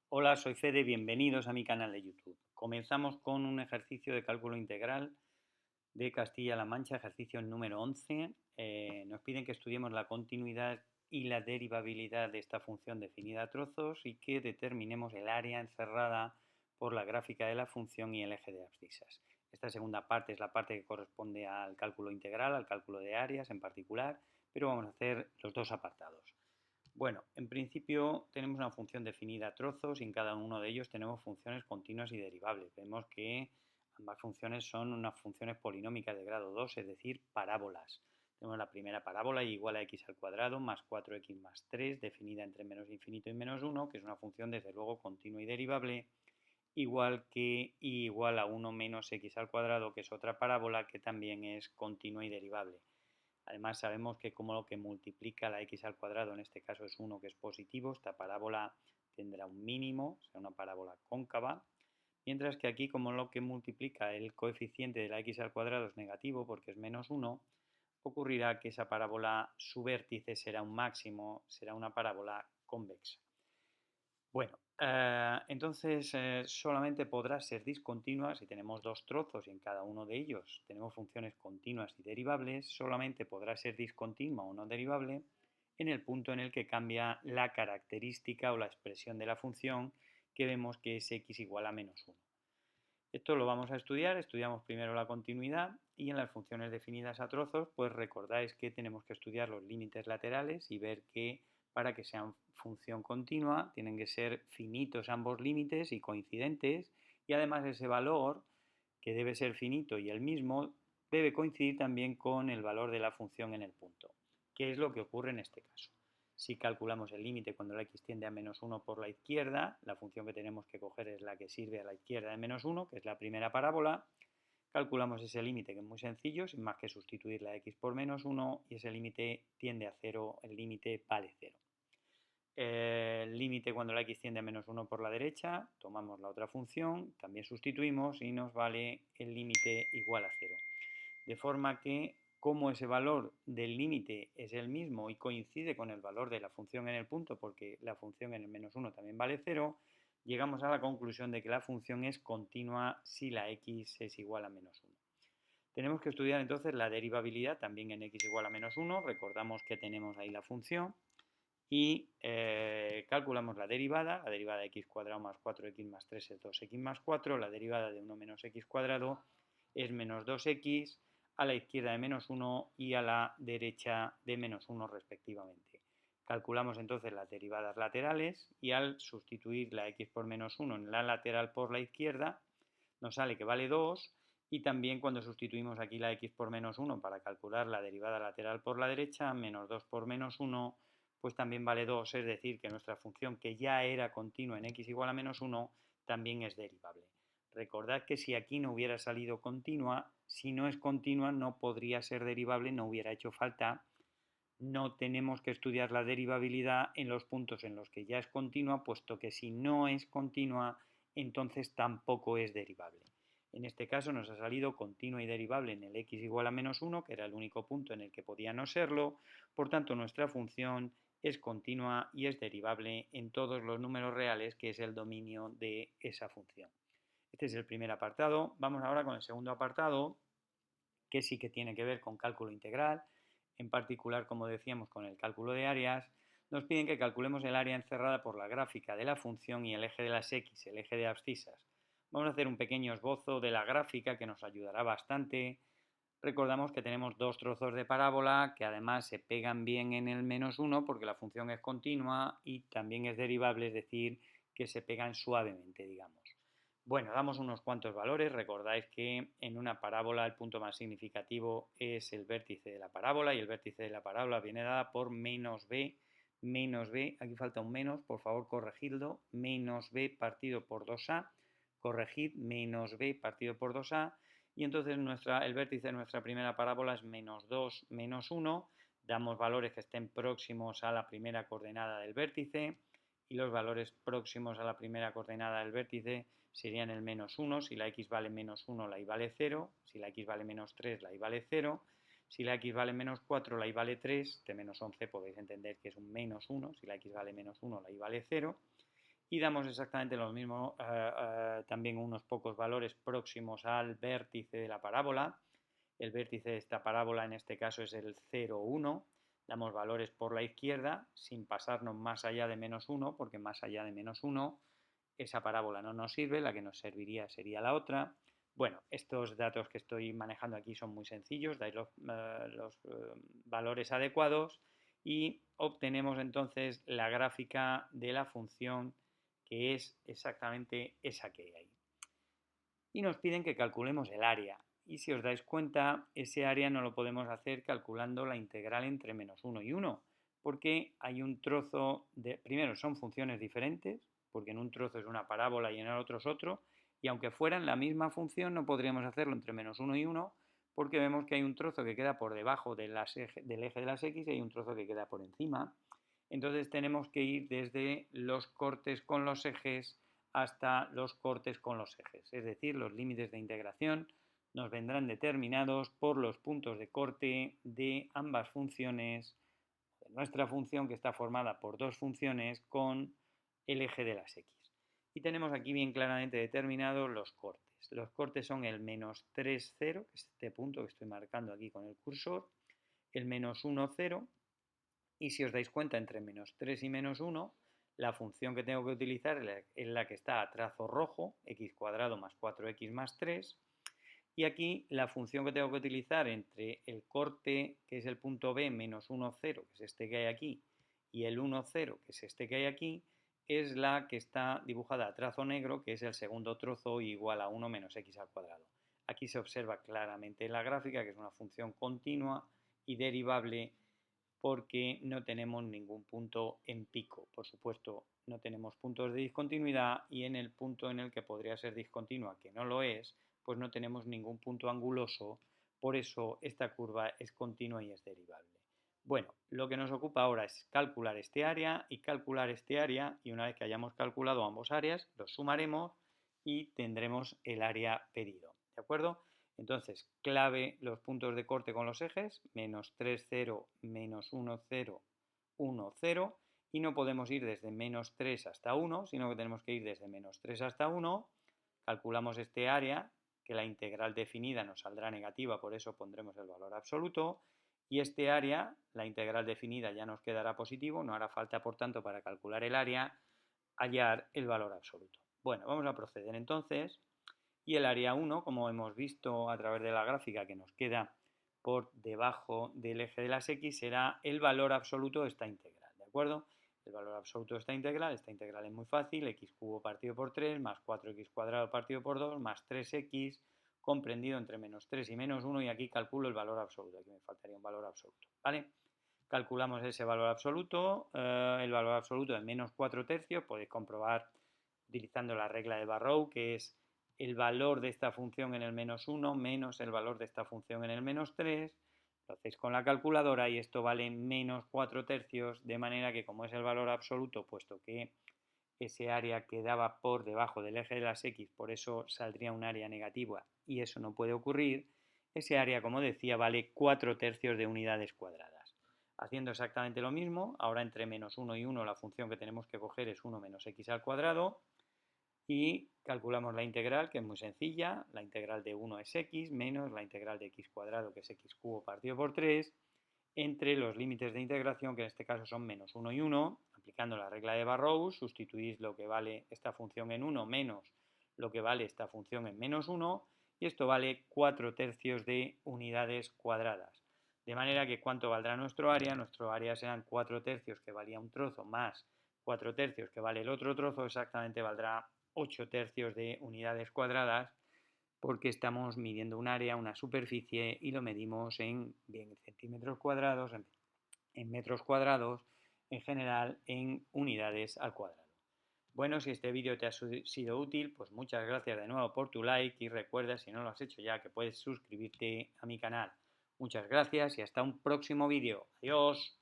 Hola, soy Fede, bienvenidos a mi canal de YouTube. Comenzamos con un ejercicio de cálculo integral de Castilla-La Mancha, ejercicio número 11. Nos piden que estudiemos la continuidad y la derivabilidad de esta función definida a trozos y que determinemos el área encerrada por la gráfica de la función y el eje de abscisas. Esta segunda parte es la parte que corresponde al cálculo integral, al cálculo de áreas en particular, pero vamos a hacer los dos apartados. Bueno, en principio tenemos una función definida a trozos y en cada uno de ellos tenemos funciones continuas y derivables. Vemos que ambas funciones son unas funciones polinómicas de grado 2, es decir, parábolas. Tenemos la primera parábola igual a x al cuadrado más 4x más 3, definida entre menos infinito y menos 1, que es una función desde luego continua y derivable, igual que y igual a 1 menos x al cuadrado, que es otra parábola que también es continua y derivable. Además sabemos que como lo que multiplica la x al cuadrado, en este caso es 1 que es positivo, esta parábola tendrá un mínimo, será una parábola cóncava, mientras que aquí como lo que multiplica el coeficiente de la x al cuadrado es negativo porque es menos 1, ocurrirá que esa parábola, su vértice será un máximo, será una parábola convexa. Bueno, entonces solamente podrá ser discontinua si tenemos dos trozos y en cada uno de ellos tenemos funciones continuas y derivables, solamente podrá ser discontinua o no derivable en el punto en el que cambia la característica o la expresión de la función, que vemos que es x igual a menos 1. Esto lo vamos a estudiar, estudiamos primero la continuidad y en las funciones definidas a trozos, pues recordáis que tenemos que estudiar los límites laterales y ver que para que sean función continua tienen que ser finitos ambos límites y coincidentes, y además ese valor, que debe ser finito y el mismo, debe coincidir también con el valor de la función en el punto. ¿Qué es lo que ocurre en este caso? Si calculamos el límite cuando la x tiende a menos 1 por la izquierda, la función que tenemos que coger es la que sirve a la izquierda de menos 1, que es la primera parábola. Calculamos ese límite, que es muy sencillo, sin más que sustituir la x por menos 1, y ese límite tiende a 0, el límite vale 0. El límite cuando la x tiende a menos 1 por la derecha, tomamos la otra función, también sustituimos y nos vale el límite igual a 0. De forma que, como ese valor del límite es el mismo y coincide con el valor de la función en el punto, porque la función en el menos 1 también vale 0, llegamos a la conclusión de que la función es continua si la x es igual a menos 1. Tenemos que estudiar entonces la derivabilidad también en x igual a menos 1. Recordamos que tenemos ahí la función y calculamos la derivada de x cuadrado más 4x más 3 es 2x más 4, la derivada de 1 menos x cuadrado es menos 2x, a la izquierda de menos 1 y a la derecha de menos 1 respectivamente. Calculamos entonces las derivadas laterales y al sustituir la x por menos 1 en la lateral por la izquierda nos sale que vale 2, y también cuando sustituimos aquí la x por menos 1 para calcular la derivada lateral por la derecha, menos 2 por menos 1, pues también vale 2, es decir, que nuestra función, que ya era continua en x igual a menos 1, también es derivable. Recordad que si aquí no hubiera salido continua, si no es continua no podría ser derivable, no hubiera hecho falta. No tenemos que estudiar la derivabilidad en los puntos en los que ya es continua, puesto que si no es continua, entonces tampoco es derivable. En este caso nos ha salido continua y derivable en el x igual a menos 1, que era el único punto en el que podía no serlo, por tanto nuestra función es continua y es derivable en todos los números reales, que es el dominio de esa función. Este es el primer apartado. Vamos ahora con el segundo apartado, que sí que tiene que ver con cálculo integral, en particular, como decíamos, con el cálculo de áreas. Nos piden que calculemos el área encerrada por la gráfica de la función y el eje de las x, el eje de abscisas. Vamos a hacer un pequeño esbozo de la gráfica que nos ayudará bastante. Recordamos que tenemos dos trozos de parábola que además se pegan bien en el menos 1 porque la función es continua y también es derivable, es decir, que se pegan suavemente, digamos. Bueno, damos unos cuantos valores. Recordáis que en una parábola el punto más significativo es el vértice de la parábola, y el vértice de la parábola viene dada por menos b. Menos b, aquí falta un menos, por favor corregidlo. Menos b partido por 2a. Corregid, menos b partido por 2a. Y entonces el vértice de nuestra primera parábola es menos 2, menos 1. Damos valores que estén próximos a la primera coordenada del vértice, y los valores próximos a la primera coordenada del vértice serían el menos 1, si la x vale menos 1 la y vale 0, si la x vale menos 3 la y vale 0, si la x vale menos 4 la y vale 3, de menos 11 podéis entender que es un menos 1, si la x vale menos 1 la y vale 0, y damos exactamente lo mismo, también unos pocos valores próximos al vértice de la parábola. El vértice de esta parábola en este caso es el 0, 1. Damos valores por la izquierda sin pasarnos más allá de -1, porque más allá de -1 esa parábola no nos sirve, la que nos serviría sería la otra. Bueno, estos datos que estoy manejando aquí son muy sencillos, dais los valores adecuados y obtenemos entonces la gráfica de la función que es exactamente esa que hay ahí. Y nos piden que calculemos el área. Y si os dais cuenta, ese área no lo podemos hacer calculando la integral entre -1 y 1, porque hay un trozo de... Primero, son funciones diferentes, porque en un trozo es una parábola y en el otro es otro, y aunque fueran la misma función, no podríamos hacerlo entre -1 y 1, porque vemos que hay un trozo que queda por debajo del eje de las x y hay un trozo que queda por encima. Entonces tenemos que ir desde los cortes con los ejes hasta los cortes con los ejes, es decir, los límites de integración nos vendrán determinados por los puntos de corte de ambas funciones, de nuestra función que está formada por dos funciones con el eje de las x. Y tenemos aquí bien claramente determinados los cortes. Los cortes son el -3, 0, que es este punto que estoy marcando aquí con el cursor, el -1, 0, y si os dais cuenta entre -3 y -1, la función que tengo que utilizar es la que está a trazo rojo, x cuadrado más 4x más 3, y aquí la función que tengo que utilizar entre el corte, que es el punto B, -1, 0, que es este que hay aquí, y el 1, 0, que es este que hay aquí, es la que está dibujada a trazo negro, que es el segundo trozo igual a 1 menos x al cuadrado. Aquí se observa claramente en la gráfica que es una función continua y derivable porque no tenemos ningún punto en pico. Por supuesto, no tenemos puntos de discontinuidad y en el punto en el que podría ser discontinua, que no lo es, pues no tenemos ningún punto anguloso, por eso esta curva es continua y es derivable. Bueno, lo que nos ocupa ahora es calcular este área y calcular este área, y una vez que hayamos calculado ambos áreas, los sumaremos y tendremos el área pedido. ¿De acuerdo? Entonces, clave los puntos de corte con los ejes, -3, 0, -1, 0, 1, 0, y no podemos ir desde -3 hasta 1, sino que tenemos que ir desde -3 hasta 1, calculamos este área, que la integral definida nos saldrá negativa, por eso pondremos el valor absoluto, y este área, la integral definida ya nos quedará positivo, no hará falta, por tanto, para calcular el área, hallar el valor absoluto. Bueno, vamos a proceder entonces. Y el área 1, como hemos visto a través de la gráfica que nos queda por debajo del eje de las x, será el valor absoluto de esta integral, ¿de acuerdo? El valor absoluto de esta integral es muy fácil, x cubo partido por 3 más 4x cuadrado partido por 2 más 3x comprendido entre -3 y -1 y aquí calculo el valor absoluto, aquí me faltaría un valor absoluto, ¿vale? Calculamos ese valor absoluto, el valor absoluto de -4 tercios, podéis comprobar utilizando la regla de Barrow, que es el valor de esta función en el -1 menos el valor de esta función en el -3, lo hacéis con la calculadora y esto vale -4 tercios, de manera que como es el valor absoluto, puesto que ese área quedaba por debajo del eje de las x, por eso saldría un área negativa y eso no puede ocurrir, ese área, como decía, vale 4 tercios de unidades cuadradas. Haciendo exactamente lo mismo, ahora entre -1 y 1 la función que tenemos que coger es 1 menos x al cuadrado, y calculamos la integral, que es muy sencilla, la integral de 1 es x menos la integral de x cuadrado, que es x cubo partido por 3, entre los límites de integración, que en este caso son -1 y 1, aplicando la regla de Barrow, sustituís lo que vale esta función en 1 menos lo que vale esta función en -1, y esto vale 4 tercios de unidades cuadradas. De manera que ¿cuánto valdrá nuestro área? Nuestro área serán 4 tercios, que valía un trozo, más 4 tercios, que vale el otro trozo, exactamente valdrá 8 tercios de unidades cuadradas, porque estamos midiendo un área, una superficie, y lo medimos en bien centímetros cuadrados, en metros cuadrados, en general en unidades al cuadrado. Bueno, si este vídeo te ha sido útil, pues muchas gracias de nuevo por tu like y recuerda, si no lo has hecho ya, que puedes suscribirte a mi canal. Muchas gracias y hasta un próximo vídeo. Adiós.